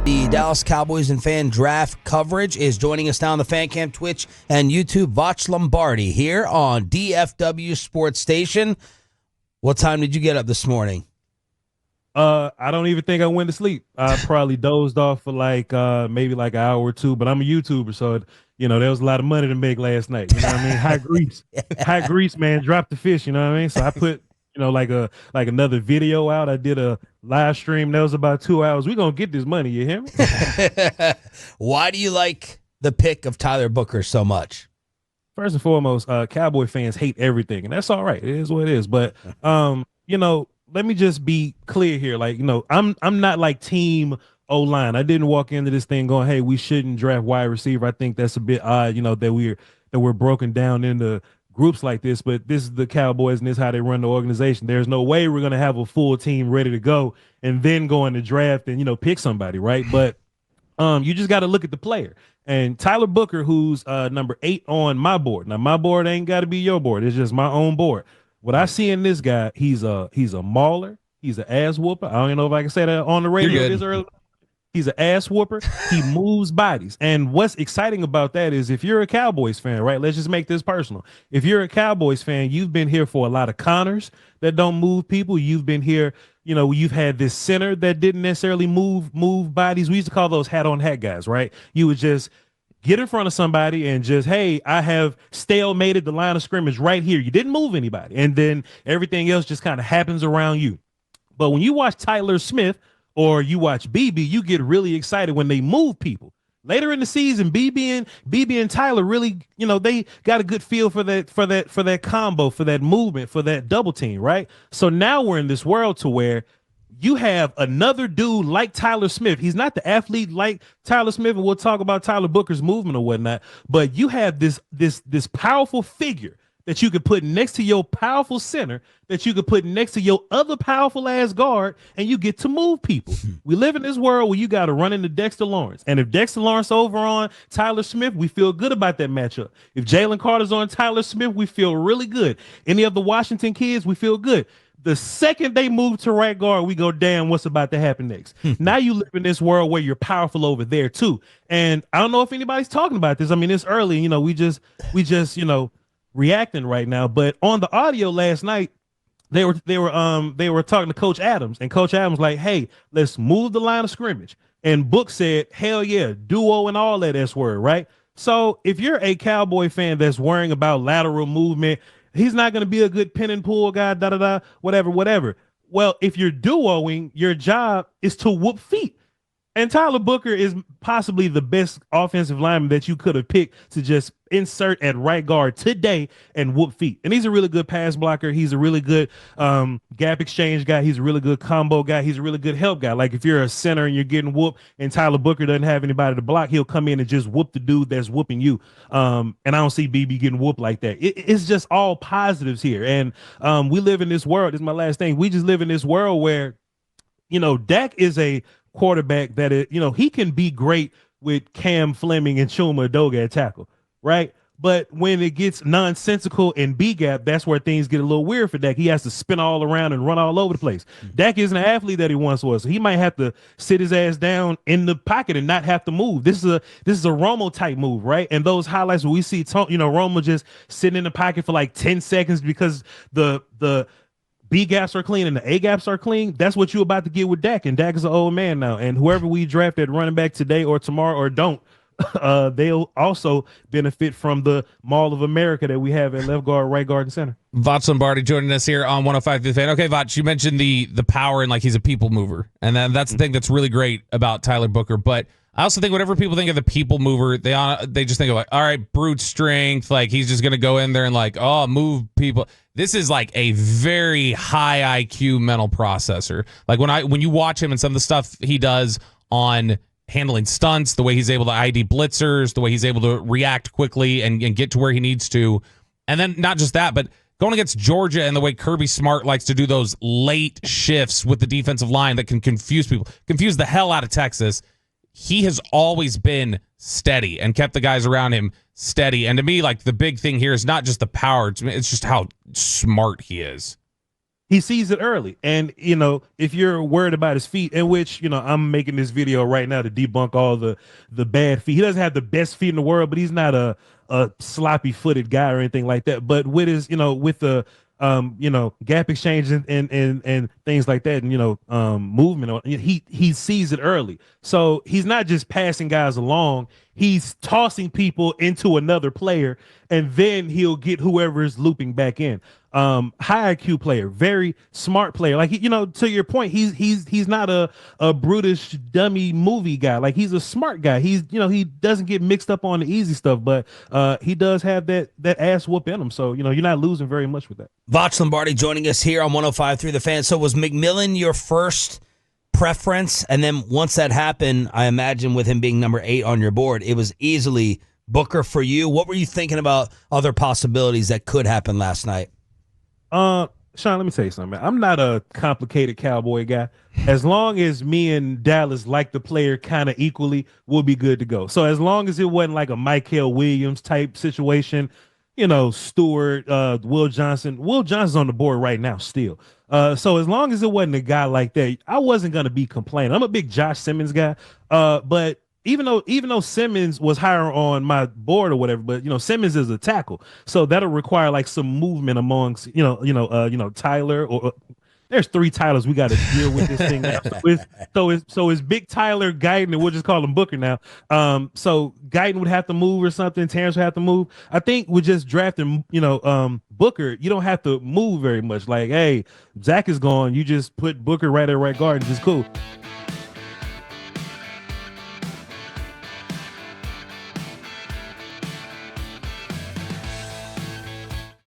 The Dallas Cowboys and fan draft coverage is joining us now on the Fan Cam, Twitch, and YouTube. Voch Lombardi here on DFW Sports Station. What time did you get up this morning? I don't even think I went to sleep. I probably dozed off for maybe like an hour or two, but I'm a YouTuber, so there was a lot of money to make last night. You know what I mean? High grease, man. Drop the fish. You know what I mean? So I put like another video out. I did a live stream that was about 2 hours. We're gonna get this money, you hear me? Why do you like the pick of Tyler Booker so much? First and foremost, Cowboy fans hate everything, and that's all right. It is what it is. But let me just be clear here. I'm not like team O-line. I didn't walk into this thing going, hey, we shouldn't draft wide receiver. I think that's a bit odd, that we're broken down into groups like this, but this is the Cowboys and this is how they run the organization. There's no way we're going to have a full team ready to go and then go in the draft and, pick somebody, right? But you just got to look at the player. And Tyler Booker, who's number 8 on my board. Now, my board ain't got to be your board. It's just my own board. What I see in this guy, he's a mauler. He's an ass whooper. I don't even know if I can say that on the radio this early. He's an ass whooper. He moves bodies. And what's exciting about that is if you're a Cowboys fan, right? Let's just make this personal. If you're a Cowboys fan, you've been here for a lot of Connors that don't move people. You've been here, you've had this center that didn't necessarily move bodies. We used to call those hat on hat guys, right? You would just get in front of somebody and just, hey, I have stalemated the line of scrimmage right here. You didn't move anybody. And then everything else just kind of happens around you. But when you watch Tyler Smith, or you watch BB, you get really excited when they move people. Later in the season, BB and Tyler really, they got a good feel for that combo, for that movement, for that double team, right? So now we're in this world to where you have another dude like Tyler Smith. He's not the athlete like Tyler Smith, and we'll talk about Tyler Booker's movement or whatnot, but you have this powerful figure that you could put next to your powerful center, that you could put next to your other powerful ass guard, and you get to move people. We live in this world where you got to run into Dexter Lawrence. And if Dexter Lawrence over on Tyler Smith, we feel good about that matchup. If Jalen Carter's on Tyler Smith, we feel really good. Any of the Washington kids, we feel good. The second they move to right guard, we go, damn, what's about to happen next? Now you live in this world where you're powerful over there too. And I don't know if anybody's talking about this. I mean, it's early, we just reacting right now, but on the audio last night, they were talking to Coach Adams, and Coach Adams like, hey, let's move the line of scrimmage. And Book said, hell yeah, duo and all that S word, right? So if you're a Cowboy fan that's worrying about lateral movement, he's not going to be a good pin and pull guy, whatever. Well, if you're duoing, your job is to whoop feet. And Tyler Booker is possibly the best offensive lineman that you could have picked to just insert at right guard today and whoop feet. And he's a really good pass blocker. He's a really good gap exchange guy. He's a really good combo guy. He's a really good help guy. Like if you're a center and you're getting whooped and Tyler Booker doesn't have anybody to block, he'll come in and just whoop the dude that's whooping you. And I don't see BB getting whooped like that. It's just all positives here. And we live in this world. This is my last thing. We just live in this world where, Dak is a quarterback that is, he can be great with Cam Fleming and Chuma Adoga at tackle, right? But when it gets nonsensical and B gap, that's where things get a little weird for Dak. He has to spin all around and run all over the place. Dak isn't an athlete that he once was, so he might have to sit his ass down in the pocket and not have to move. This is a Romo type move, right? And those highlights where we see Romo just sitting in the pocket for like 10 seconds because the B gaps are clean and the A gaps are clean. That's what you're about to get with Dak. And Dak is an old man now. And whoever we draft at running back today or tomorrow or don't, they'll also benefit from the Mall of America that we have at left guard, right guard, and center. Voch Lombardi joining us here on 105 The Fan. Okay, Voch, you mentioned the power and like he's a people mover. And that's the thing that's really great about Tyler Booker. But I also think whenever people think of the people mover, they just think of like, all right, brute strength. Like he's just going to go in there and like, move people. This is like a very high IQ mental processor. Like when you watch him and some of the stuff he does on handling stunts, the way he's able to ID blitzers, the way he's able to react quickly and get to where he needs to. And then not just that, but going against Georgia and the way Kirby Smart likes to do those late shifts with the defensive line that can confuse people, confuse the hell out of Texas. He has always been steady and kept the guys around him steady. And to me, like the big thing here is not just the power, it's just how smart he is. he sees it early. And, if you're worried about his feet, in which, I'm making this video right now to debunk all the bad feet. He doesn't have the best feet in the world, but he's not a sloppy footed guy or anything like that. But with his, with the gap exchange and things like that, and movement, he sees it early. So he's not just passing guys along, he's tossing people into another player, and then he'll get whoever is looping back in. High IQ player, very smart player. Like, to your point, he's not a brutish dummy movie guy. Like, he's a smart guy. He doesn't get mixed up on the easy stuff, but he does have that ass whoop in him. So, you're not losing very much with that. Voch Lombardi joining us here on 105.3 The Fan. So was McMillan your first preference? And then once that happened, I imagine with him being number 8 on your board, it was easily Booker for you. What were you thinking about other possibilities that could happen last night? Sean, let me tell you something, man. I'm not a complicated Cowboy guy. As long as me and Dallas like the player kind of equally, we'll be good to go. So as long as it wasn't like a Michael Williams type situation, Stewart, Will Johnson. Will Johnson's on the board right now still. So as long as it wasn't a guy like that, I wasn't going to be complaining. I'm a big Josh Simmons guy. But even though Simmons was higher on my board or whatever, but Simmons is a tackle, so that'll require like some movement amongst Tyler or there's 3 Tylers we got to deal with this thing now. So it's Big Tyler, Guyton, and we'll just call him Booker now. So Guyton would have to move or something. Terrence would have to move. I think we're just drafting, Booker. You don't have to move very much. Like, hey, Zach is gone. You just put Booker right at right guard and just cool.